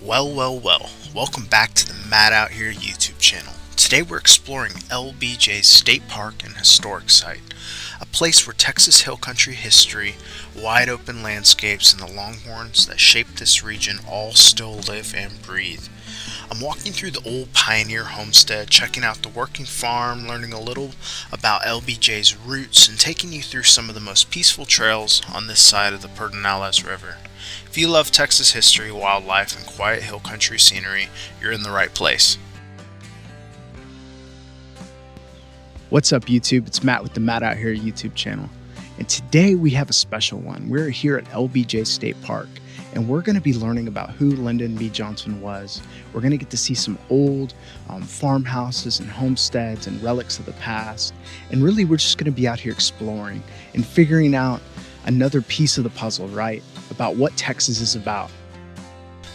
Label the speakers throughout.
Speaker 1: Well, welcome back to the Matt Out Here YouTube channel. Today we're exploring LBJ's State Park and Historic Site, a place where Texas hill country history, wide open landscapes, and the longhorns that shaped this region all still live and breathe. I'm walking through the old pioneer homestead, checking out the working farm, learning a little about LBJ's roots, and taking you through some of the most peaceful trails on this side of the Pedernales River. If you love Texas history, wildlife, and quiet hill country scenery, you're in the right place.
Speaker 2: What's up, YouTube? It's Matt with the Matt Out Here YouTube channel. And today we have a special one. We're here at LBJ State Park, and we're going to be learning about who Lyndon B. Johnson was. We're going to get to see some old farmhouses and homesteads and relics of the past. And really, we're just going to be out here exploring and figuring out another piece of the puzzle, right? About what Texas is about.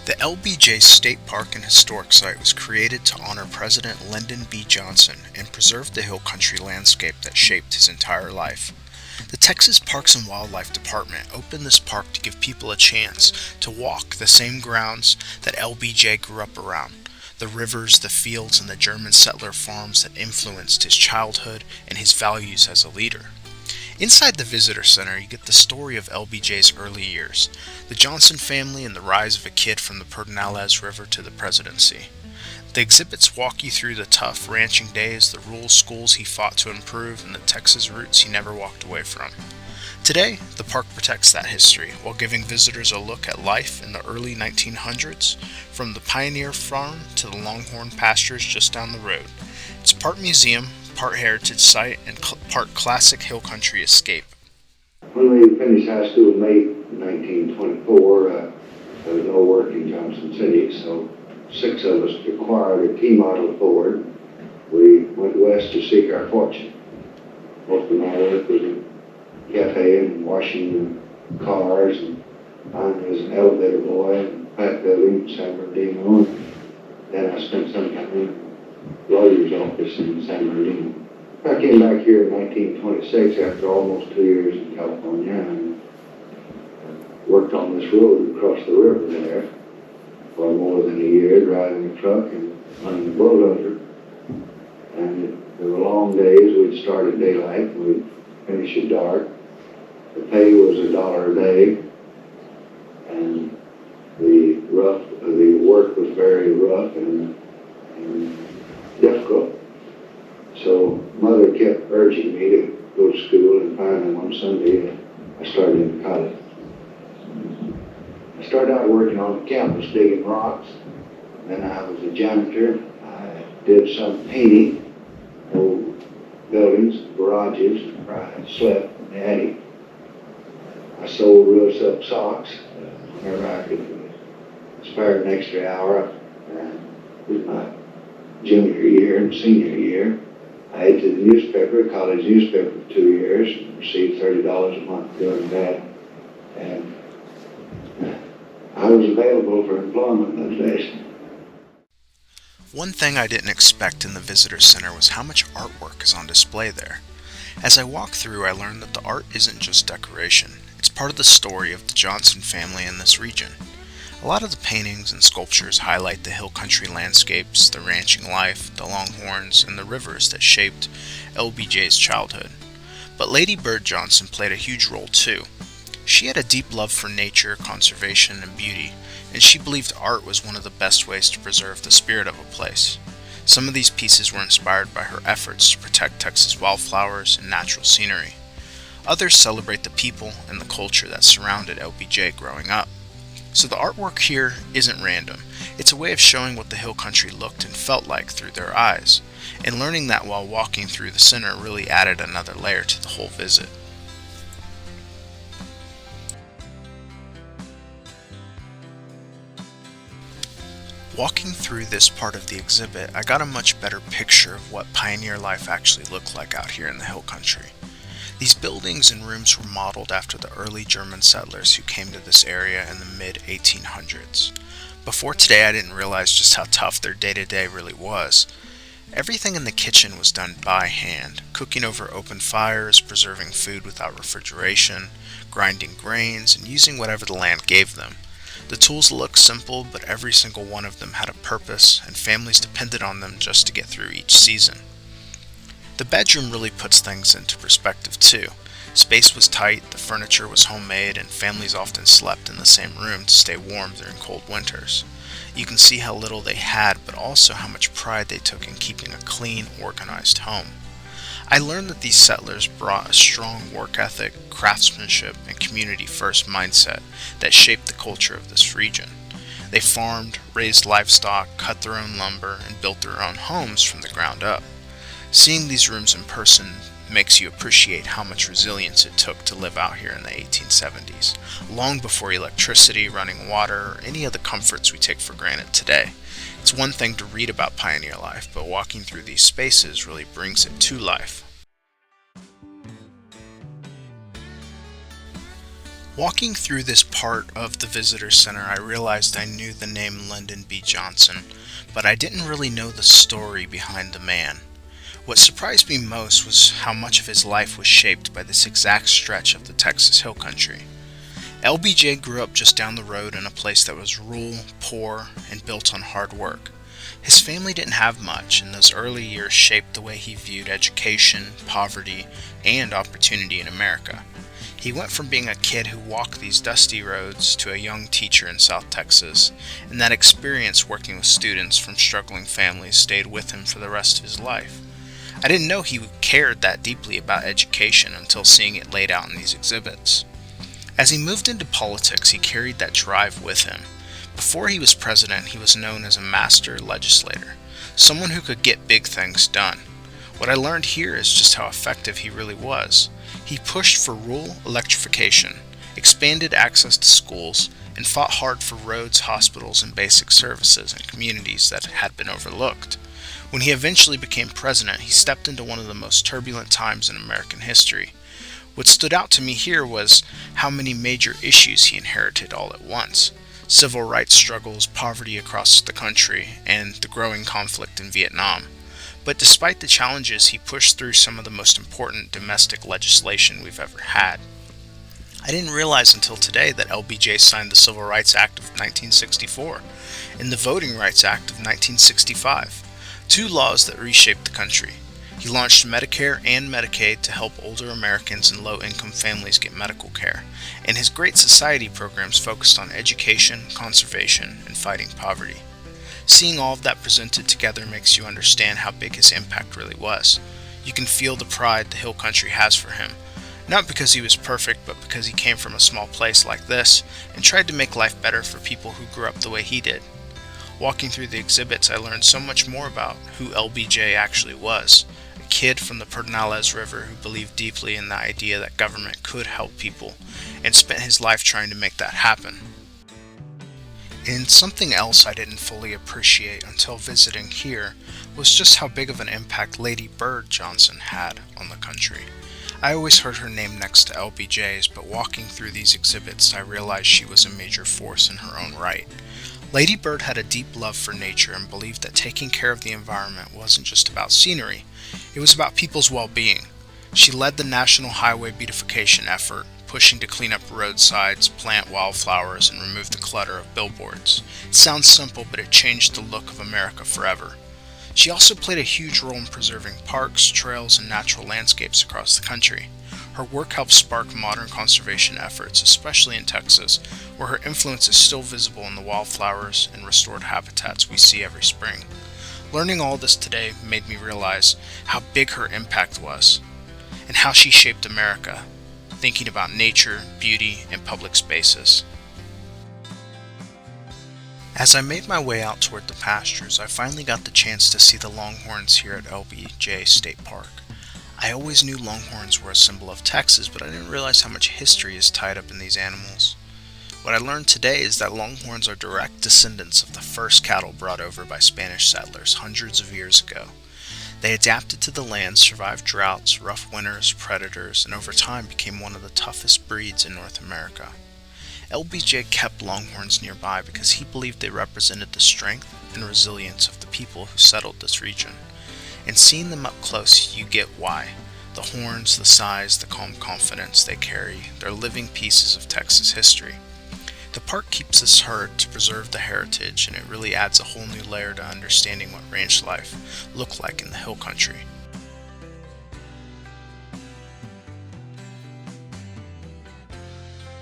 Speaker 1: The LBJ State Park and Historic Site was created to honor President Lyndon B. Johnson and preserve the hill country landscape that shaped his entire life. The Texas Parks and Wildlife Department opened this park to give people a chance to walk the same grounds that LBJ grew up around, the rivers, the fields, and the German settler farms that influenced his childhood and his values as a leader. Inside the visitor center, you get the story of LBJ's early years, the Johnson family, and the rise of a kid from the Pedernales River to the presidency. The exhibits walk you through the tough ranching days, the rural schools he fought to improve, and the Texas roots he never walked away from. Today, the park protects that history while giving visitors a look at life in the early 1900s, from the pioneer farm to the longhorn pastures just down the road. It's part museum, part heritage site, and part classic hill country escape.
Speaker 3: When we finished high school in May 1924, there was no work in Johnson City, so 6 of us acquired a T-model Ford. We went west to seek our fortune. Most of my work was in cafe and washing cars, and I was an elevator boy and pack building in San Bernardino. And then I spent some time in the lawyer's office in San Bernardino. I came back here in 1926 after almost 2 years in California and worked on this road across the river there for more than a year, driving a truck and running a bulldozer. And there were long days. We'd start at daylight and we'd finish at dark. The pay was $1 a day, and the work was very rough and difficult. So Mother kept urging me to go to school, and finally one Sunday I started in college. I started out working on the campus digging rocks. Then I was a janitor. I did some painting, old buildings, garages, where I slept in the attic. I sold real silk socks whenever I could spare an extra hour. It was my junior year and senior year. I edited the newspaper, college newspaper, for 2 years, and received $30 a month doing that. And I was available for employment those days.
Speaker 1: One thing I didn't expect in the visitor center was how much artwork is on display there. As I walked through, I learned that the art isn't just decoration. It's part of the story of the Johnson family in this region. A lot of the paintings and sculptures highlight the hill country landscapes, the ranching life, the longhorns, and the rivers that shaped LBJ's childhood. But Lady Bird Johnson played a huge role too. She had a deep love for nature, conservation, and beauty, and she believed art was one of the best ways to preserve the spirit of a place. Some of these pieces were inspired by her efforts to protect Texas wildflowers and natural scenery. Others celebrate the people and the culture that surrounded LBJ growing up. So the artwork here isn't random. It's a way of showing what the hill country looked and felt like through their eyes, and learning that while walking through the center really added another layer to the whole visit. Walking through this part of the exhibit, I got a much better picture of what pioneer life actually looked like out here in the hill country. These buildings and rooms were modeled after the early German settlers who came to this area in the mid-1800s. Before today, I didn't realize just how tough their day-to-day really was. Everything in the kitchen was done by hand, cooking over open fires, preserving food without refrigeration, grinding grains, and using whatever the land gave them. The tools looked simple, but every single one of them had a purpose, and families depended on them just to get through each season. The bedroom really puts things into perspective too. Space was tight, the furniture was homemade, and families often slept in the same room to stay warm during cold winters. You can see how little they had, but also how much pride they took in keeping a clean, organized home. I learned that these settlers brought a strong work ethic, craftsmanship, and community-first mindset that shaped the culture of this region. They farmed, raised livestock, cut their own lumber, and built their own homes from the ground up. Seeing these rooms in person makes you appreciate how much resilience it took to live out here in the 1870s, long before electricity, running water, or any of the comforts we take for granted today. It's one thing to read about pioneer life, but walking through these spaces really brings it to life. Walking through this part of the visitor center, I realized I knew the name Lyndon B. Johnson, but I didn't really know the story behind the man. What surprised me most was how much of his life was shaped by this exact stretch of the Texas Hill Country. LBJ grew up just down the road in a place that was rural, poor, and built on hard work. His family didn't have much, and those early years shaped the way he viewed education, poverty, and opportunity in America. He went from being a kid who walked these dusty roads to a young teacher in South Texas, and that experience working with students from struggling families stayed with him for the rest of his life. I didn't know he cared that deeply about education until seeing it laid out in these exhibits. As he moved into politics, he carried that drive with him. Before he was president, he was known as a master legislator, someone who could get big things done. What I learned here is just how effective he really was. He pushed for rural electrification, expanded access to schools, and fought hard for roads, hospitals, and basic services in communities that had been overlooked. When he eventually became president, he stepped into one of the most turbulent times in American history. What stood out to me here was how many major issues he inherited all at once: civil rights struggles, poverty across the country, and the growing conflict in Vietnam. But despite the challenges, he pushed through some of the most important domestic legislation we've ever had. I didn't realize until today that LBJ signed the Civil Rights Act of 1964 and the Voting Rights Act of 1965, two laws that reshaped the country. He launched Medicare and Medicaid to help older Americans and low-income families get medical care, and his Great Society programs focused on education, conservation, and fighting poverty. Seeing all of that presented together makes you understand how big his impact really was. You can feel the pride the Hill Country has for him, not because he was perfect, but because he came from a small place like this and tried to make life better for people who grew up the way he did. Walking through the exhibits, I learned so much more about who LBJ actually was. A kid from the Pedernales River who believed deeply in the idea that government could help people and spent his life trying to make that happen. And something else I didn't fully appreciate until visiting here was just how big of an impact Lady Bird Johnson had on the country. I always heard her name next to LBJ's, but walking through these exhibits I realized she was a major force in her own right. Lady Bird had a deep love for nature and believed that taking care of the environment wasn't just about scenery, it was about people's well-being. She led the National Highway Beautification effort, pushing to clean up roadsides, plant wildflowers, and remove the clutter of billboards. It sounds simple, but it changed the look of America forever. She also played a huge role in preserving parks, trails, and natural landscapes across the country. Her work helped spark modern conservation efforts, especially in Texas, where her influence is still visible in the wildflowers and restored habitats we see every spring. Learning all this today made me realize how big her impact was, and how she shaped America, thinking about nature, beauty, and public spaces. As I made my way out toward the pastures, I finally got the chance to see the longhorns here at LBJ State Park. I always knew longhorns were a symbol of Texas, but I didn't realize how much history is tied up in these animals. What I learned today is that longhorns are direct descendants of the first cattle brought over by Spanish settlers hundreds of years ago. They adapted to the land, survived droughts, rough winters, predators, and over time became one of the toughest breeds in North America. LBJ kept longhorns nearby because he believed they represented the strength and resilience of the people who settled this region. And seeing them up close, you get why. The horns, the size, the calm confidence they carry, they're living pieces of Texas history. The park keeps this herd to preserve the heritage, and it really adds a whole new layer to understanding what ranch life looked like in the hill country.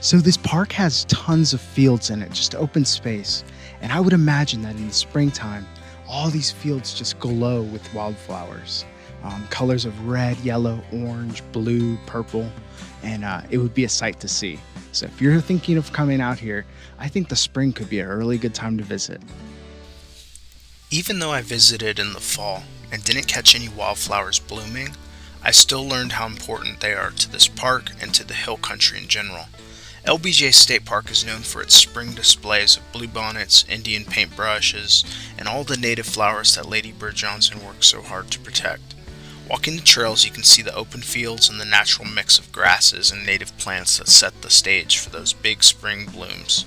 Speaker 2: So this park has tons of fields in it, just open space. And I would imagine that in the springtime, all these fields just glow with wildflowers. Colors of red, yellow, orange, blue, purple, and it would be a sight to see. So if you're thinking of coming out here, I think the spring could be a really good time to visit.
Speaker 1: Even though I visited in the fall and didn't catch any wildflowers blooming, I still learned how important they are to this park and to the hill country in general. LBJ State Park is known for its spring displays of bluebonnets, Indian paintbrushes, and all the native flowers that Lady Bird Johnson worked so hard to protect. Walking the trails, you can see the open fields and the natural mix of grasses and native plants that set the stage for those big spring blooms.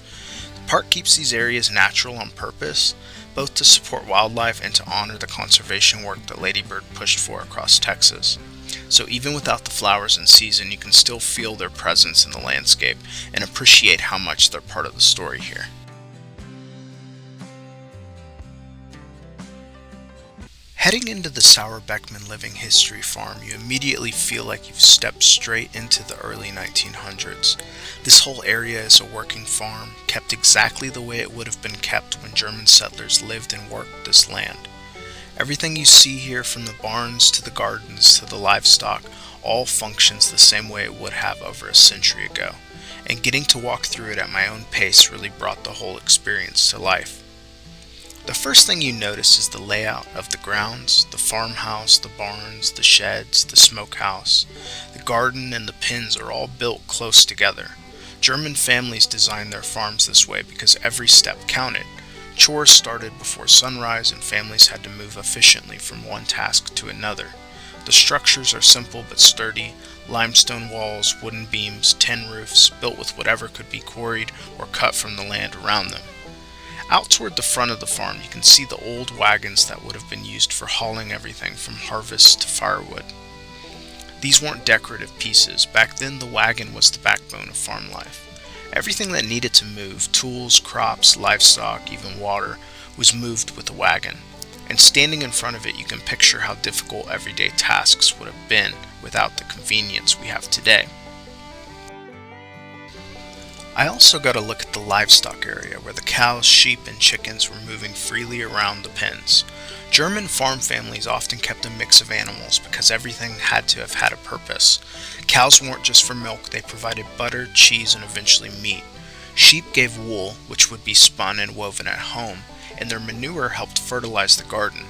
Speaker 1: The park keeps these areas natural on purpose, both to support wildlife and to honor the conservation work that Lady Bird pushed for across Texas. So even without the flowers in season, you can still feel their presence in the landscape and appreciate how much they're part of the story here. Heading into the Sauer-Beckmann Living History Farm, you immediately feel like you've stepped straight into the early 1900s. This whole area is a working farm, kept exactly the way it would have been kept when German settlers lived and worked this land. Everything you see here, from the barns to the gardens to the livestock, all functions the same way it would have over a century ago, and getting to walk through it at my own pace really brought the whole experience to life. The first thing you notice is the layout of the grounds, the farmhouse, the barns, the sheds, the smokehouse. The garden and the pens are all built close together. German families designed their farms this way because every step counted. Chores started before sunrise, and families had to move efficiently from one task to another. The structures are simple but sturdy: limestone walls, wooden beams, tin roofs, built with whatever could be quarried or cut from the land around them. Out toward the front of the farm, you can see the old wagons that would have been used for hauling everything from harvest to firewood. These weren't decorative pieces. Back then, the wagon was the backbone of farm life. Everything that needed to move, tools, crops, livestock, even water, was moved with a wagon. And standing in front of it, you can picture how difficult everyday tasks would have been without the convenience we have today. I also got a look at the livestock area, where the cows, sheep, and chickens were moving freely around the pens. German farm families often kept a mix of animals because everything had to have had a purpose. Cows weren't just for milk, they provided butter, cheese, and eventually meat. Sheep gave wool, which would be spun and woven at home, and their manure helped fertilize the garden.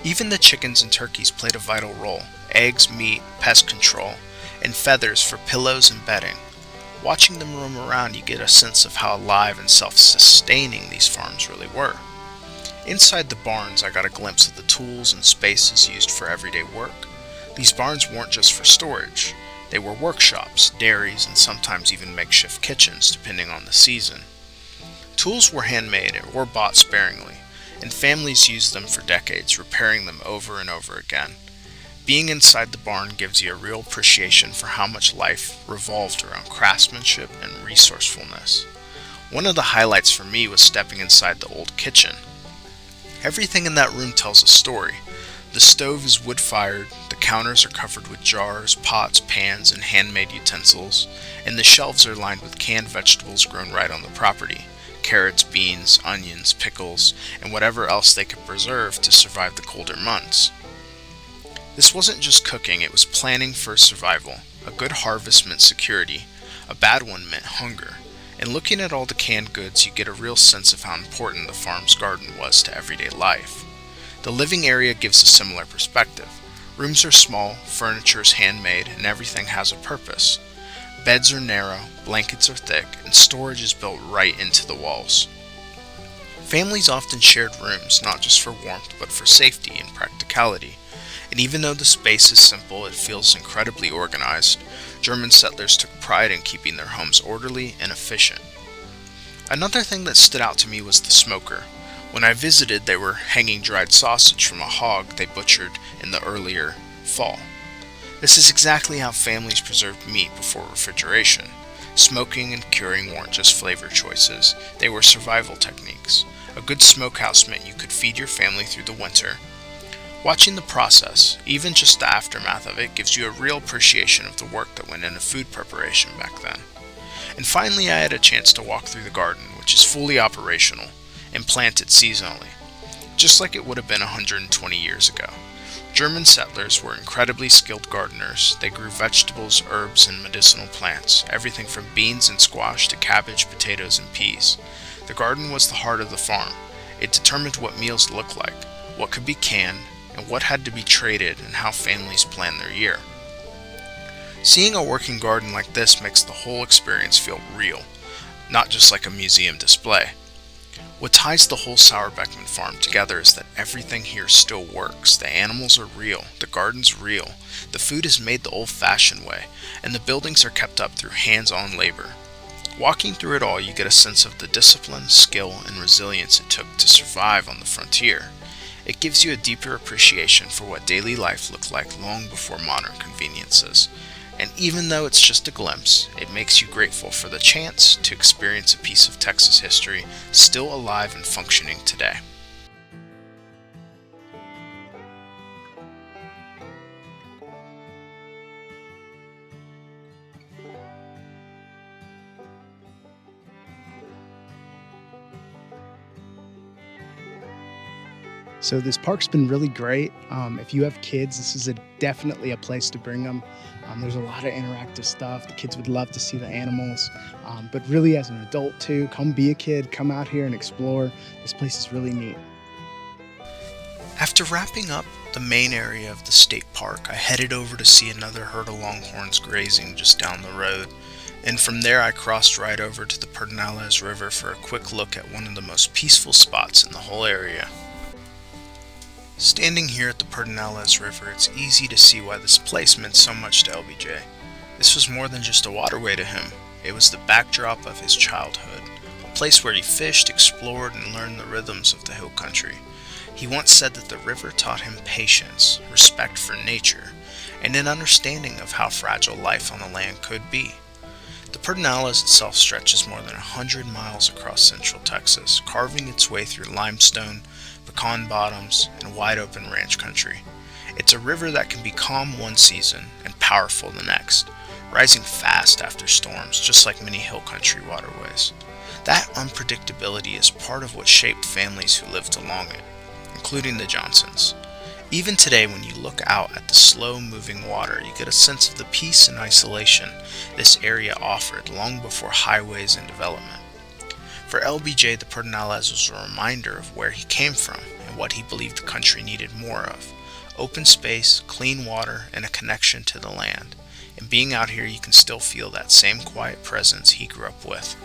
Speaker 1: Even the chickens and turkeys played a vital role: eggs, meat, pest control, and feathers for pillows and bedding. Watching them roam around, you get a sense of how alive and self-sustaining these farms really were. Inside the barns, I got a glimpse of the tools and spaces used for everyday work. These barns weren't just for storage. They were workshops, dairies, and sometimes even makeshift kitchens, depending on the season. Tools were handmade or bought sparingly, and families used them for decades, repairing them over and over again. Being inside the barn gives you a real appreciation for how much life revolved around craftsmanship and resourcefulness. One of the highlights for me was stepping inside the old kitchen. Everything in that room tells a story. The stove is wood-fired, the counters are covered with jars, pots, pans, and handmade utensils, and the shelves are lined with canned vegetables grown right on the property: carrots, beans, onions, pickles, and whatever else they could preserve to survive the colder months. This wasn't just cooking, it was planning for survival. A good harvest meant security, a bad one meant hunger. And looking at all the canned goods, you get a real sense of how important the farm's garden was to everyday life. The living area gives a similar perspective. Rooms are small, furniture is handmade, and everything has a purpose. Beds are narrow, blankets are thick, and storage is built right into the walls. Families often shared rooms, not just for warmth, but for safety and practicality. And even though the space is simple, it feels incredibly organized. German settlers took pride in keeping their homes orderly and efficient. Another thing that stood out to me was the smoker. When I visited, they were hanging dried sausage from a hog they butchered in the earlier fall. This is exactly how families preserved meat before refrigeration. Smoking and curing weren't just flavor choices, they were survival techniques. A good smokehouse meant you could feed your family through the winter. Watching the process, even just the aftermath of it, gives you a real appreciation of the work that went into food preparation back then. And finally, I had a chance to walk through the garden, which is fully operational and planted seasonally, just like it would have been 120 years ago. German settlers were incredibly skilled gardeners. They grew vegetables, herbs, and medicinal plants, everything from beans and squash to cabbage, potatoes, and peas. The garden was the heart of the farm. It determined what meals looked like, what could be canned, and what had to be traded, and how families planned their year. Seeing a working garden like this makes the whole experience feel real, not just like a museum display. What ties the whole Sauer-Beckmann farm together is that everything here still works. The animals are real, the garden's real, the food is made the old-fashioned way, and the buildings are kept up through hands-on labor. Walking through it all, you get a sense of the discipline, skill, and resilience it took to survive on the frontier. It gives you a deeper appreciation for what daily life looked like long before modern conveniences. And even though it's just a glimpse, it makes you grateful for the chance to experience a piece of Texas history still alive and functioning today.
Speaker 2: So this park's been really great. If you have kids, this is definitely a place to bring them. There's a lot of interactive stuff. The kids would love to see the animals, but really as an adult too, come be a kid, come out here and explore. This place is really neat.
Speaker 1: After wrapping up the main area of the state park, I headed over to see another herd of longhorns grazing just down the road. And from there I crossed right over to the Pedernales River for a quick look at one of the most peaceful spots in the whole area. Standing here at the Pedernales River, it's easy to see why this place meant so much to LBJ. This was more than just a waterway to him. It was the backdrop of his childhood, a place where he fished, explored, and learned the rhythms of the hill country. He once said that the river taught him patience, respect for nature, and an understanding of how fragile life on the land could be. The Pedernales itself stretches more than 100 miles across central Texas, carving its way through limestone, pecan bottoms, and wide open ranch country. It's a river that can be calm one season and powerful the next, rising fast after storms, just like many hill country waterways. That unpredictability is part of what shaped families who lived along it, including the Johnsons. Even today, when you look out at the slow-moving water, you get a sense of the peace and isolation this area offered long before highways and development. For LBJ, the Pedernales was a reminder of where he came from and what he believed the country needed more of: open space, clean water, and a connection to the land. And being out here, you can still feel that same quiet presence he grew up with.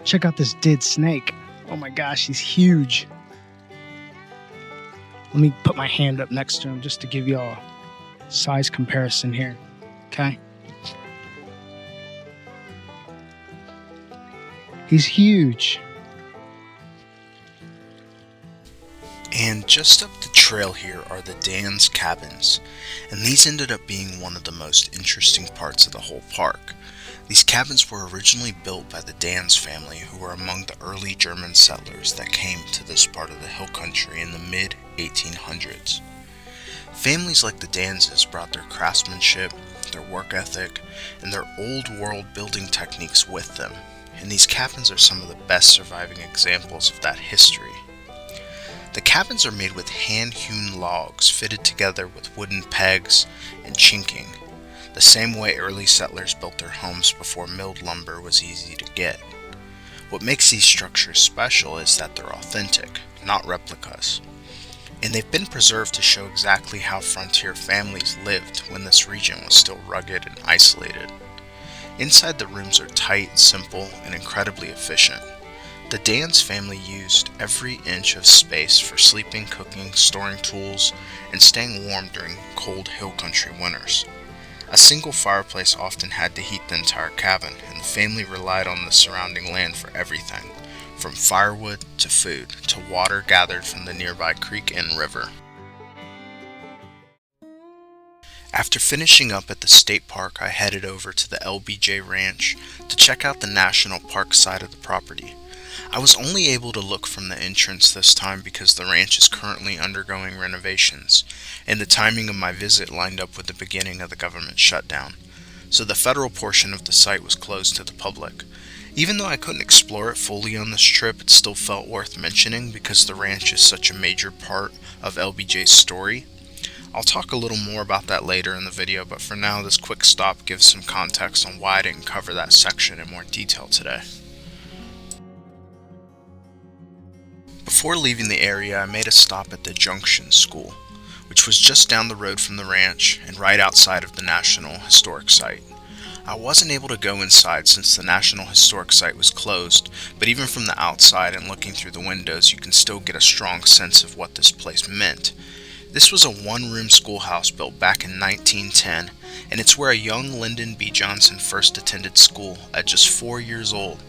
Speaker 2: Check out this dead snake. Oh my gosh, he's huge. Let me put my hand up next to him just to give you all a size comparison here. Okay? He's huge.
Speaker 1: And just up the trail here are the Dan's cabins, and these ended up being one of the most interesting parts of the whole park. These cabins were originally built by the Dan's family, who were among the early German settlers that came to this part of the hill country in the mid-1800s. Families like the Danses brought their craftsmanship, their work ethic, and their old-world building techniques with them, and these cabins are some of the best surviving examples of that history. The cabins are made with hand-hewn logs fitted together with wooden pegs and chinking, the same way early settlers built their homes before milled lumber was easy to get. What makes these structures special is that they're authentic, not replicas, and they've been preserved to show exactly how frontier families lived when this region was still rugged and isolated. Inside, the rooms are tight, simple, and incredibly efficient. The Dan's family used every inch of space for sleeping, cooking, storing tools, and staying warm during cold hill country winters. A single fireplace often had to heat the entire cabin, and the family relied on the surrounding land for everything, from firewood to food to water gathered from the nearby creek and river. After finishing up at the state park, I headed over to the LBJ Ranch to check out the national park side of the property. I was only able to look from the entrance this time because the ranch is currently undergoing renovations, and the timing of my visit lined up with the beginning of the government shutdown, so the federal portion of the site was closed to the public. Even though I couldn't explore it fully on this trip, it still felt worth mentioning because the ranch is such a major part of LBJ's story. I'll talk a little more about that later in the video, but for now this quick stop gives some context on why I didn't cover that section in more detail today. Before leaving the area, I made a stop at the Junction School, which was just down the road from the ranch and right outside of the National Historic Site. I wasn't able to go inside since the National Historic Site was closed, but even from the outside and looking through the windows, you can still get a strong sense of what this place meant. This was a one-room schoolhouse built back in 1910, and it's where a young Lyndon B. Johnson first attended school at just 4 years old.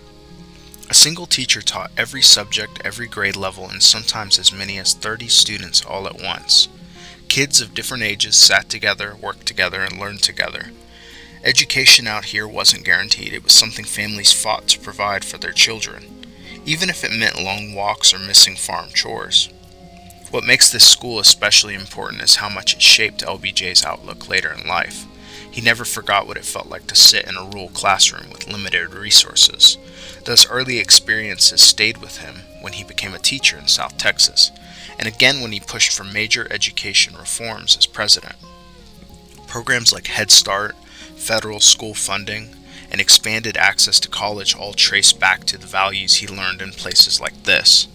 Speaker 1: A single teacher taught every subject, every grade level, and sometimes as many as 30 students all at once. Kids of different ages sat together, worked together, and learned together. Education out here wasn't guaranteed. It was something families fought to provide for their children, even if it meant long walks or missing farm chores. What makes this school especially important is how much it shaped LBJ's outlook later in life. He never forgot what it felt like to sit in a rural classroom with limited resources. Those early experiences stayed with him when he became a teacher in South Texas, and again when he pushed for major education reforms as president. Programs like Head Start, federal school funding, and expanded access to college all trace back to the values he learned in places like this.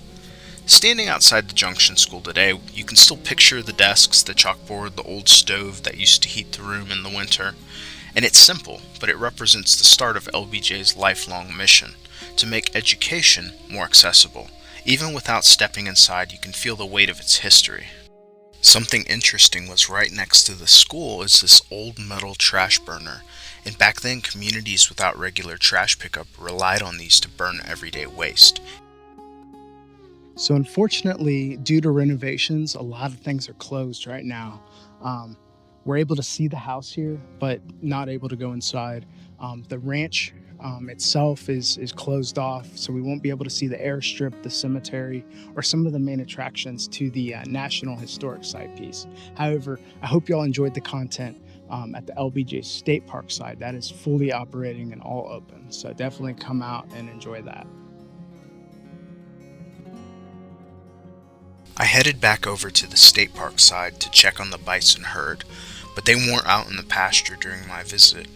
Speaker 1: Standing outside the Junction School today, you can still picture the desks, the chalkboard, the old stove that used to heat the room in the winter. And it's simple, but it represents the start of LBJ's lifelong mission, to make education more accessible. Even without stepping inside, you can feel the weight of its history. Something interesting was right next to the school is this old metal trash burner, and back then communities without regular trash pickup relied on these to burn everyday waste.
Speaker 2: So unfortunately, due to renovations, a lot of things are closed right now. We're able to see the house here, but not able to go inside. The ranch itself is closed off, so we won't be able to see the airstrip, the cemetery, or some of the main attractions to the National Historic Site piece. However, I hope you all enjoyed the content at the LBJ State Park side. That is fully operating and all open, so definitely come out and enjoy that.
Speaker 1: I headed back over to the state park side to check on the bison herd, but they weren't out in the pasture during my visit.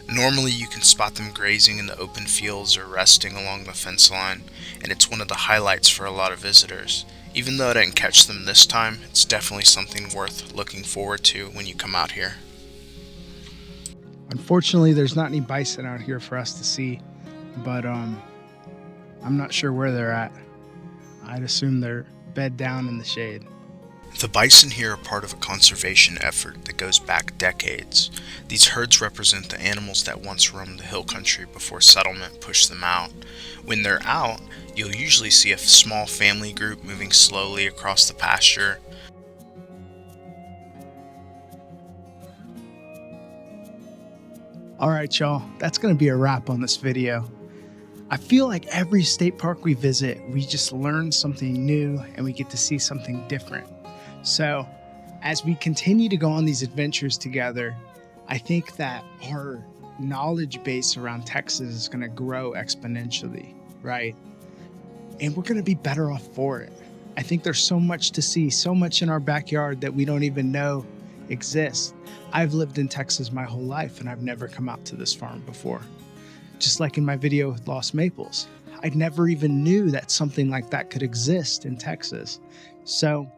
Speaker 1: Normally you can spot them grazing in the open fields or resting along the fence line, and it's one of the highlights for a lot of visitors. Even though I didn't catch them this time, it's definitely something worth looking forward to when you come out here.
Speaker 2: Unfortunately, there's not any bison out here for us to see, but I'm not sure where they're at. I'd assume they're bed down in the shade.
Speaker 1: The bison here are part of a conservation effort that goes back decades. These herds represent the animals that once roamed the hill country before settlement pushed them out. When they're out, you'll usually see a small family group moving slowly across the pasture.
Speaker 2: All right, y'all, that's going to be a wrap on this video. I feel like every state park we visit, we just learn something new and we get to see something different. So as we continue to go on these adventures together, I think that our knowledge base around Texas is going to grow exponentially, right? And we're going to be better off for it. I think there's so much to see, so much in our backyard that we don't even know exists. I've lived in Texas my whole life and I've never come out to this farm before. Just like in my video with Lost Maples, I never even knew that something like that could exist in Texas. So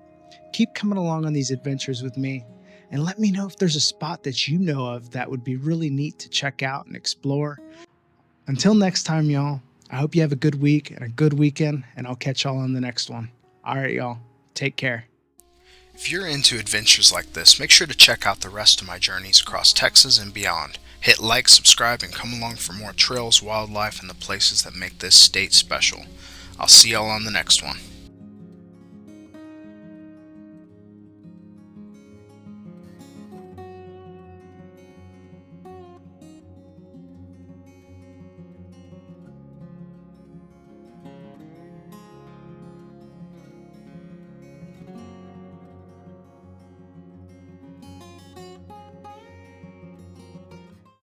Speaker 2: keep coming along on these adventures with me and let me know if there's a spot that you know of that would be really neat to check out and explore. Until next time, y'all, I hope you have a good week and a good weekend, and I'll catch y'all on the next one. All right, y'all, take care.
Speaker 1: If you're into adventures like this, make sure to check out the rest of my journeys across Texas and beyond. Hit like, subscribe, and come along for more trails, wildlife, and the places that make this state special. I'll see y'all on the next one.